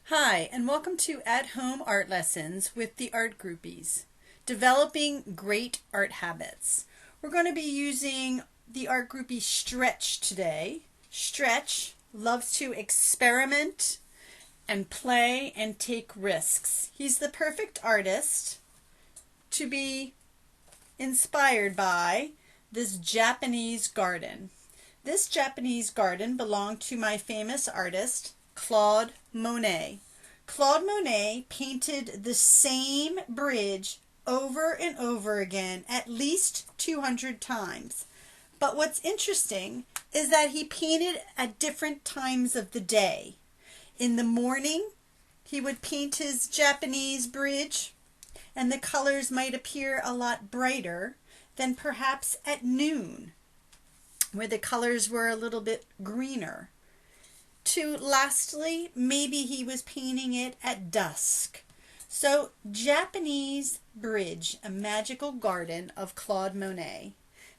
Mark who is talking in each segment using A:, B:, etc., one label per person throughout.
A: Hi, and welcome to At-Home Art Lessons with the Art Groupies, developing great art habits. We're going to be using the Art Groupie Stretch today. Stretch loves to experiment and play and take risks. He's the perfect artist to be inspired by this Japanese garden. This Japanese garden belonged to my famous artist, Claude Monet. Claude Monet painted the same bridge over and over again at least 200 times. But what's interesting is that he painted at different times of the day. In the morning, he would paint his Japanese bridge, and the colors might appear a lot brighter than perhaps at noon, where the colors were a little bit greener. Lastly, maybe he was painting it at dusk. So, Japanese Bridge, a magical garden of Claude Monet.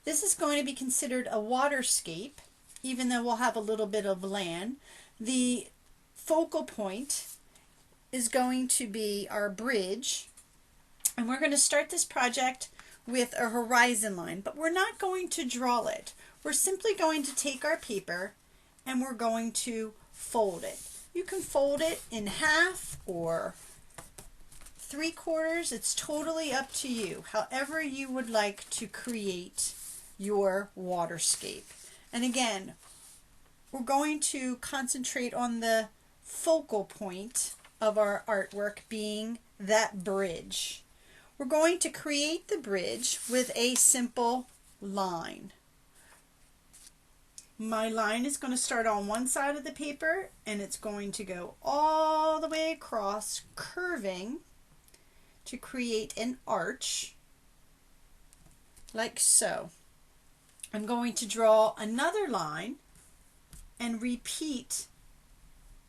A: This is going to be considered a waterscape, even though we'll have a little bit of land. The focal point is going to be our bridge, and we're going to start this project with a horizon line, but we're not going to draw it. We're simply going to take our paper and we're going to fold it. You can fold it in half or 3/4. It's totally up to you, however you would like to create your waterscape. And again, we're going to concentrate on the focal point of our artwork being that bridge. We're going to create the bridge with a simple line. My line is going to start on one side of the paper and it's going to go all the way across, curving to create an arch like so. I'm going to draw another line and repeat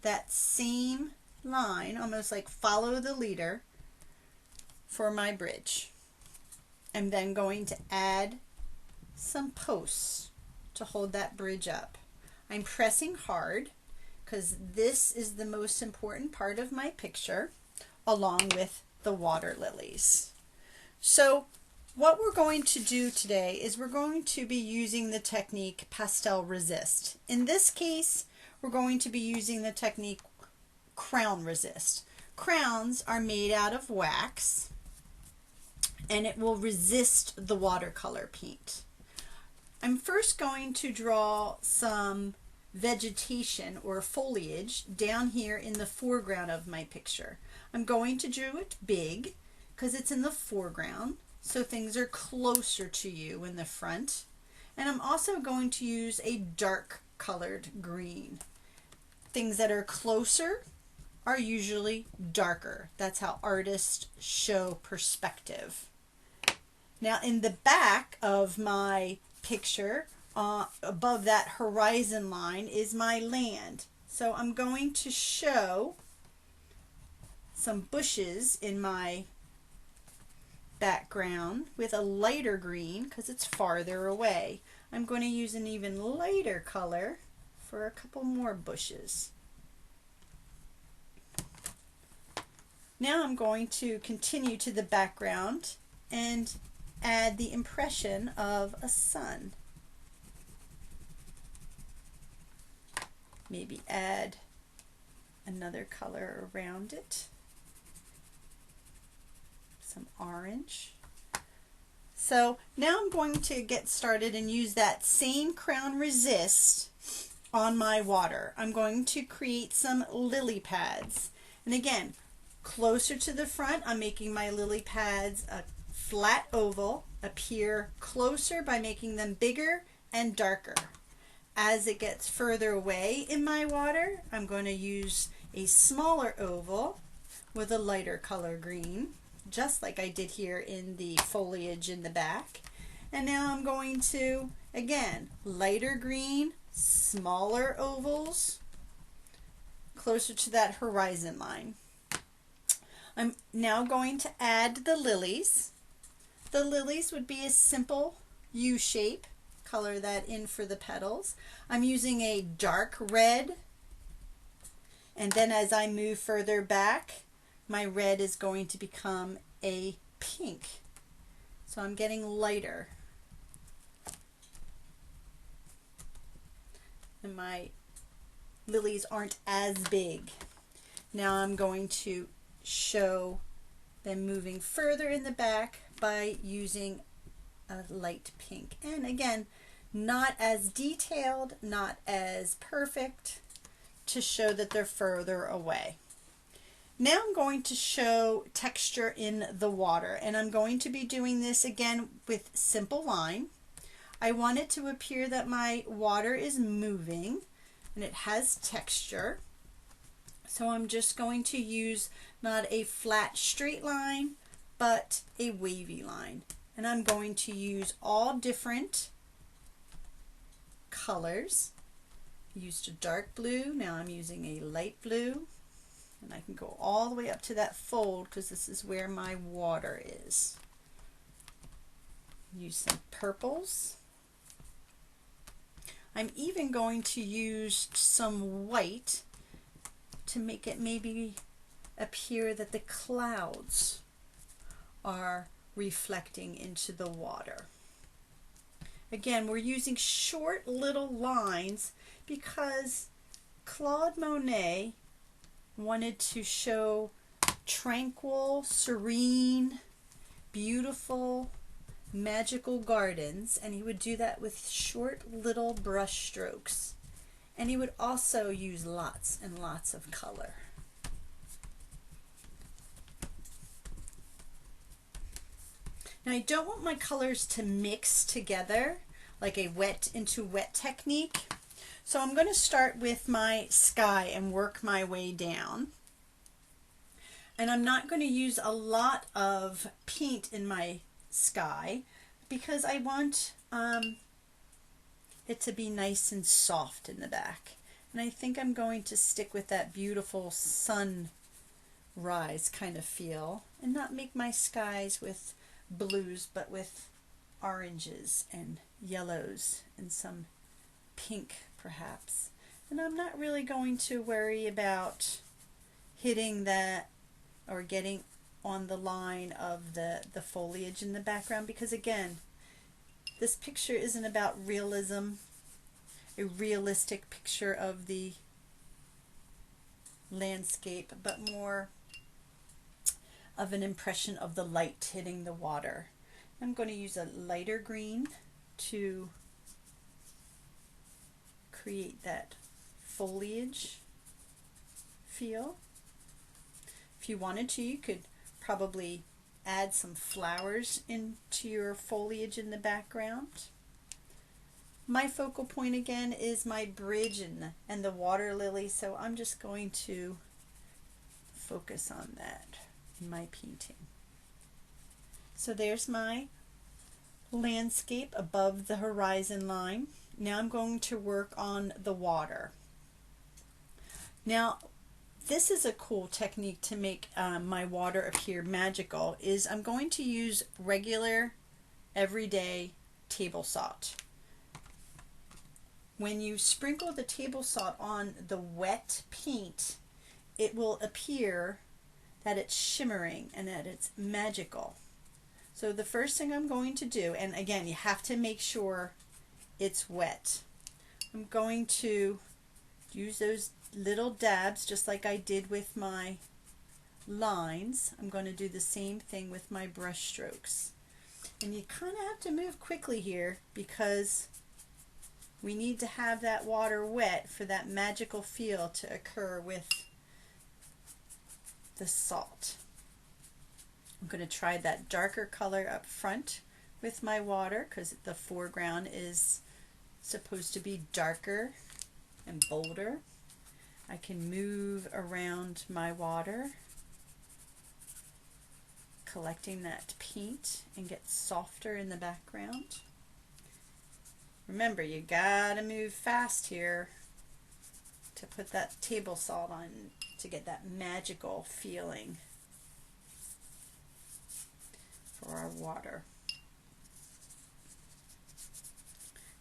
A: that same line, almost like follow the leader, for my bridge. I'm then going to add some posts to hold that bridge up. I'm pressing hard because this is the most important part of my picture, along with the water lilies. So what we're going to do today is we're going to be using the technique pastel resist. In this case, we're going to be using the technique crown resist. Crowns are made out of wax and it will resist the watercolor paint. I'm first going to draw some vegetation or foliage down here in the foreground of my picture. I'm going to draw it big because it's in the foreground, so things are closer to you in the front. And I'm also going to use a dark colored green. Things that are closer are usually darker. That's how artists show perspective. Now in the back of my picture, above that horizon line, is my land. So I'm going to show some bushes in my background with a lighter green because it's farther away. I'm going to use an even lighter color for a couple more bushes. Now I'm going to continue to the background and add the impression of a sun. Maybe add another color around it. Some orange. So now I'm going to get started and use that same crown resist on my water. I'm going to create some lily pads. And again, closer to the front, I'm making my lily pads a flat oval, appear closer by making them bigger and darker. As it gets further away in my water, I'm going to use a smaller oval with a lighter color green, just like I did here in the foliage in the back. And now I'm going to, again, lighter green, smaller ovals, closer to that horizon line. I'm now going to add the lilies. The lilies would be a simple U shape. Color that in for the petals. I'm using a dark red And then as I move further back, my red is going to become a pink. So I'm getting lighter. And my lilies aren't as big. Now I'm going to show them moving further in the back by using a light pink. And again, not as detailed, not as perfect, to show that they're further away. Now I'm going to show texture in the water, and I'm going to be doing this again with simple line. I want it to appear that my water is moving and it has texture. So I'm just going to use not a flat straight line, but a wavy line. And I'm going to use all different colors. I used a dark blue, now I'm using a light blue. And I can go all the way up to that fold because this is where my water is. Use some purples. I'm even going to use some white to make it maybe appear that the clouds are reflecting into the water. Again, we're using short little lines because Claude Monet wanted to show tranquil, serene, beautiful, magical gardens, and he would do that with short little brush strokes. And he would also use lots and lots of color. Now I don't want my colors to mix together like a wet into wet technique. So I'm going to start with my sky and work my way down. And I'm not going to use a lot of paint in my sky because I want it to be nice and soft in the back. And I think I'm going to stick with that beautiful sunrise kind of feel and not make my skies with blues, but with oranges and yellows and some pink perhaps. And I'm not really going to worry about hitting that or getting on the line of the foliage in the background because again, this picture isn't about realism, a realistic picture of the landscape, but more of an impression of the light hitting the water. I'm going to use a lighter green to create that foliage feel. If you wanted to, you could probably add some flowers into your foliage in the background. My focal point again is my bridge and the water lily, so I'm just going to focus on that in my painting. So there's my landscape above the horizon line. Now I'm going to work on the water. Now this is a cool technique to make my water appear magical. Is I'm going to use regular everyday table salt. When you sprinkle the table salt on the wet paint, it will appear that it's shimmering and that it's magical. So the first thing I'm going to do, and again you have to make sure it's wet, I'm going to use those little dabs just like I did with my lines. I'm going to do the same thing with my brush strokes. And you kind of have to move quickly here because we need to have that water wet for that magical feel to occur with the salt. I'm going to try that darker color up front with my water because the foreground is supposed to be darker and bolder. I can move around my water, collecting that paint, and get softer in the background. Remember, you gotta move fast here to put that table salt on to get that magical feeling for our water.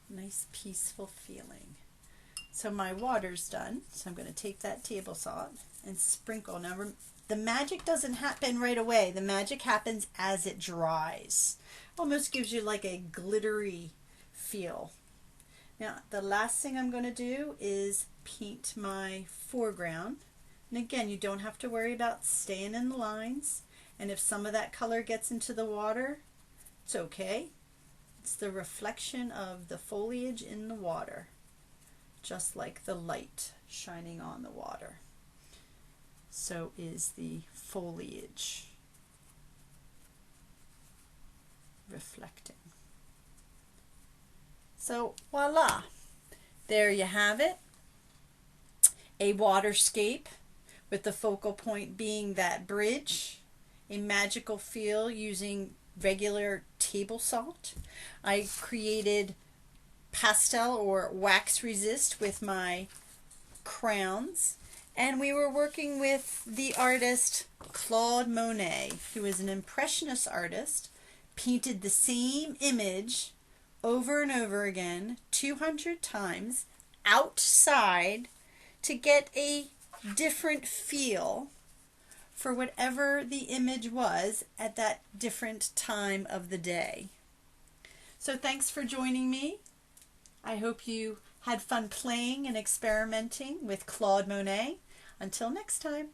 A: Nice peaceful feeling. So my water's done. So I'm going to take that table salt and sprinkle. Now the magic doesn't happen right away. The magic happens as it dries. Almost gives you like a glittery feel. Now the last thing I'm going to do is paint my foreground. And again, you don't have to worry about staying in the lines. And if some of that color gets into the water, it's okay. It's the reflection of the foliage in the water, just like the light shining on the water. So is the foliage reflecting. So voila, there you have it. A waterscape with the focal point being that bridge. A magical feel using regular table salt. I created pastel or wax resist with my crowns, and we were working with the artist Claude Monet, who is an impressionist artist, painted the same image over and over again 200 times outside to get a different feel for whatever the image was at that different time of the day. So thanks for joining me. I hope you had fun playing and experimenting with Claude Monet. Until next time.